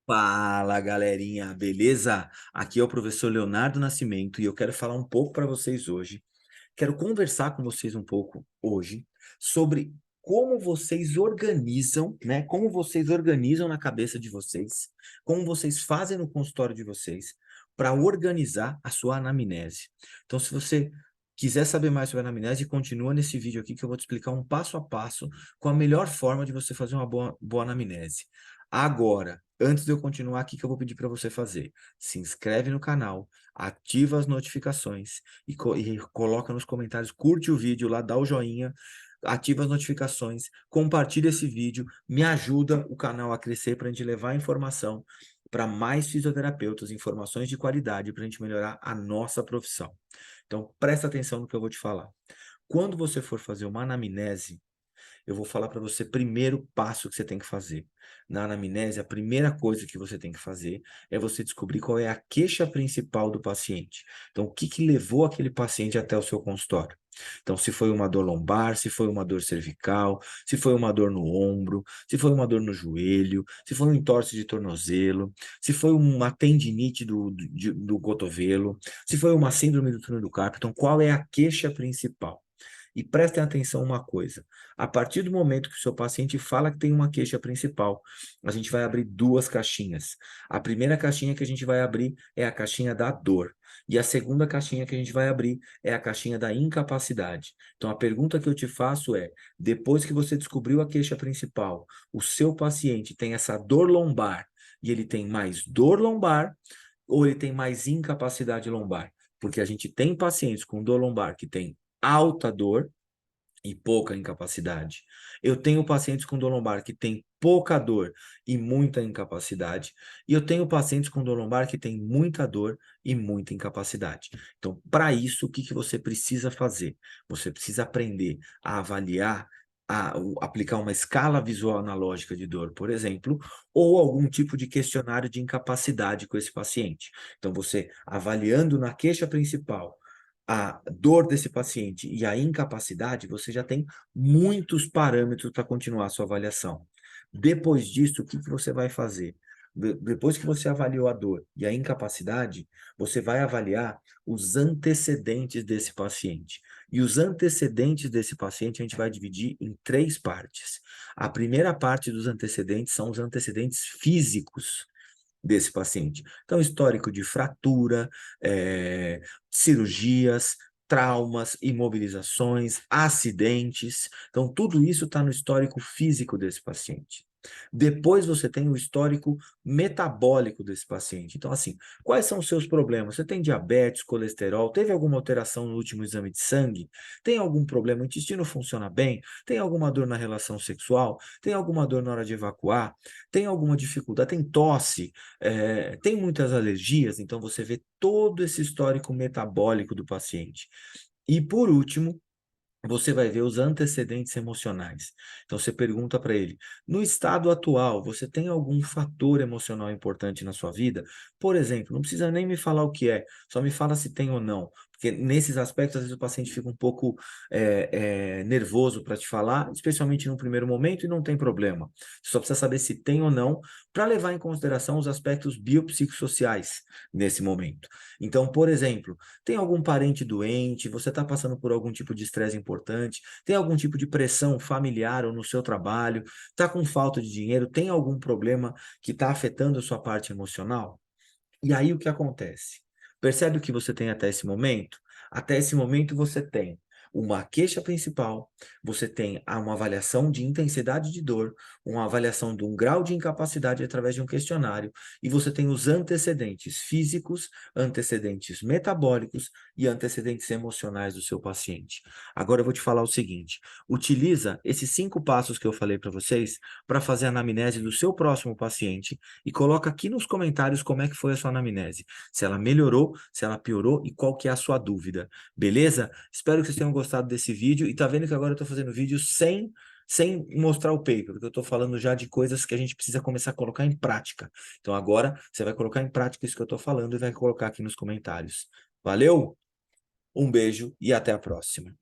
Fala, galerinha, beleza? Aqui é o professor Leonardo Nascimento e eu quero falar um pouco para vocês hoje. Quero conversar com vocês um pouco hoje sobre como vocês organizam, né? Como vocês organizam na cabeça de vocês, como vocês fazem no consultório de vocês para organizar a sua anamnese. Então, se você quiser saber mais sobre a anamnese, continua nesse vídeo aqui que eu vou te explicar um passo a passo com a melhor forma de você fazer uma boa anamnese. Agora, antes de eu continuar aqui, que eu vou pedir para você fazer, se inscreve no canal, ativa as notificações e coloca nos comentários, curte o vídeo lá, dá o joinha, ativa as notificações, compartilha esse vídeo, me ajuda o canal a crescer para a gente levar informação para mais fisioterapeutas, informações de qualidade para a gente melhorar a nossa profissão. Então, presta atenção no que eu vou te falar. Quando você for fazer uma anamnese, eu vou falar para você primeiro passo que você tem que fazer. Na anamnese, a primeira coisa que você tem que fazer é você descobrir qual é a queixa principal do paciente. Então, o que levou aquele paciente até o seu consultório? Então, se foi uma dor lombar, se foi uma dor cervical, se foi uma dor no ombro, se foi uma dor no joelho, se foi um entorse de tornozelo, se foi uma tendinite do cotovelo, se foi uma síndrome do túnel do carpo. Então, qual é a queixa principal? E prestem atenção uma coisa, a partir do momento que o seu paciente fala que tem uma queixa principal, a gente vai abrir duas caixinhas. A primeira caixinha que a gente vai abrir é a caixinha da dor. E a segunda caixinha que a gente vai abrir é a caixinha da incapacidade. Então a pergunta que eu te faço é, depois que você descobriu a queixa principal, o seu paciente tem essa dor lombar e ele tem mais dor lombar ou ele tem mais incapacidade lombar? Porque a gente tem pacientes com dor lombar que tem alta dor e pouca incapacidade. Eu tenho pacientes com dor lombar que tem pouca dor e muita incapacidade. E eu tenho pacientes com dor lombar que tem muita dor e muita incapacidade. Então, para isso, o que você precisa fazer? Você precisa aprender a avaliar, aplicar uma escala visual analógica de dor, por exemplo, ou algum tipo de questionário de incapacidade com esse paciente. Então, você avaliando na queixa principal a dor desse paciente e a incapacidade, você já tem muitos parâmetros para continuar a sua avaliação. Depois disso, o que você vai fazer? Depois que você avaliou a dor e a incapacidade, você vai avaliar os antecedentes desse paciente. E os antecedentes desse paciente a gente vai dividir em três partes. A primeira parte dos antecedentes são os antecedentes físicos desse paciente. Então, histórico de fratura, cirurgias, traumas, imobilizações, acidentes. Então, tudo isso está no histórico físico desse paciente. Depois você tem o histórico metabólico desse paciente. Então, assim, quais são os seus problemas? Você tem diabetes, colesterol, teve alguma alteração no último exame de sangue? Tem algum problema? O intestino funciona bem? Tem alguma dor na relação sexual? Tem alguma dor na hora de evacuar? Tem alguma dificuldade? Tem tosse? Tem muitas alergias? Então, você vê todo esse histórico metabólico do paciente. E, por último, você vai ver os antecedentes emocionais. Então, você pergunta para ele, no estado atual, você tem algum fator emocional importante na sua vida? Por exemplo, não precisa nem me falar o que é, só me fala se tem ou não. Porque nesses aspectos, às vezes o paciente fica um pouco nervoso para te falar, especialmente no primeiro momento, e não tem problema. Você só precisa saber se tem ou não, para levar em consideração os aspectos biopsicossociais nesse momento. Então, por exemplo, tem algum parente doente? Você está passando por algum tipo de estresse importante? Tem algum tipo de pressão familiar ou no seu trabalho? Está com falta de dinheiro? Tem algum problema que está afetando a sua parte emocional? E aí o que acontece? Percebe o que você tem até esse momento? Até esse momento você tem uma queixa principal, você tem uma avaliação de intensidade de dor, uma avaliação de um grau de incapacidade através de um questionário, e você tem os antecedentes físicos, antecedentes metabólicos e antecedentes emocionais do seu paciente. Agora eu vou te falar o seguinte, utiliza esses 5 passos que eu falei para vocês para fazer a anamnese do seu próximo paciente e coloca aqui nos comentários como é que foi a sua anamnese, se ela melhorou, se ela piorou e qual que é a sua dúvida, beleza? Espero que vocês tenham gostado desse vídeo e tá vendo que agora eu tô fazendo vídeo sem mostrar o paper, porque eu tô falando já de coisas que a gente precisa começar a colocar em prática. Então agora você vai colocar em prática isso que eu tô falando e vai colocar aqui nos comentários. Valeu? Um beijo e até a próxima.